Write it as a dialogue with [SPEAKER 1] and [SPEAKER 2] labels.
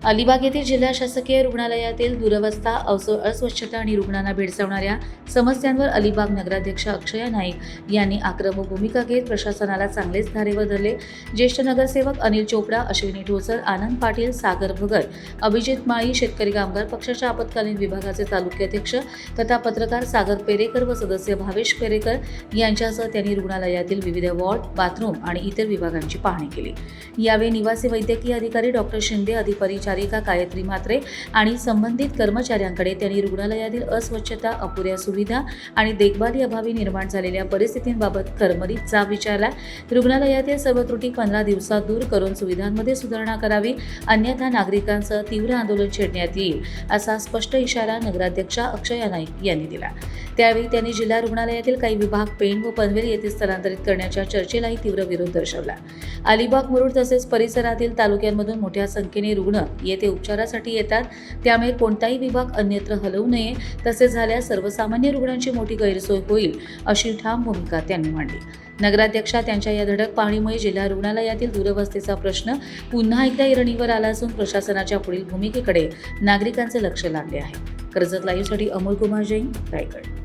[SPEAKER 1] अलिबाग येथील जिल्हा शासकीय रुग्णालयातील दुरवस्था, अस्वच्छता आणि रुग्णांना भेडसावणाऱ्या समस्यांवर अलिबाग नगराध्यक्ष अक्षया नाईक यांनी आक्रमक भूमिका घेत प्रशासनाला चांगलेच धारेवर धरले. ज्येष्ठ नगरसेवक अनिल चोपडा, अश्विनी ठोसर, आनंद पाटील, सागर भगत, अभिजित माळी, शेतकरी कामगार पक्षाच्या आपत्कालीन विभागाचे तालुकाध्यक्ष तथा पत्रकार सागर पेरेकर व सदस्य भावेश पेरेकर यांच्यासह त्यांनी रुग्णालयातील विविध वॉर्ड, बाथरूम आणि इतर विभागांची पाहणी केली. यावेळी निवासी वैद्यकीय अधिकारी डॉक्टर शिंदे, अधिपरिचारिका गायत्री म्हात्रे आणि संबंधित कर्मचाऱ्यांकडे त्यांनी रुग्णालयातील अस्वच्छता, अपुऱ्या सुविधा आणि देखभाली अभावी निर्माण झालेल्या परिस्थितींबाबत करमरीत जाब विचारला. रुग्णालयातील सर्व त्रुटी 15 दिवसात दूर करून सुविधांमध्ये सुधारणा करावी, अन्यथा नागरिकांसह तीव्र आंदोलन छेडण्यात येईल असा स्पष्ट इशारा नगराध्यक्षा अक्षया नाईक यांनी दिला. त्यावेळी त्यांनी जिल्हा रुग्णालयातील काही विभाग पेण व पनवेल येथे स्थलांतरित करण्याच्या चर्चेलाही तीव्र विरोध दर्शवला. अलिबाग, मुरुड तसेच परिसरातील तालुक्यांमधून मोठ्या संख्येने रुग्ण येथे उपचारासाठी येतात, त्यामुळे कोणताही विभाग अन्यत्र हलवू नये, तसे झाल्यास सर्वसामान्य रुग्णांची मोठी गैरसोय होईल अशी ठाम भूमिका त्यांनी मांडली. नगराध्यक्षा त्यांच्या या धडक पाहणीमुळे जिल्हा रुग्णालयातील दुरवस्थेचा प्रश्न पुन्हा एकदा ऐरणीवर आला असून प्रशासनाच्या पुढील भूमिकेकडे नागरिकांचे लक्ष लागले आहे. कर्जत लाईव्हसाठी अमोल कुमार जैन, रायगड.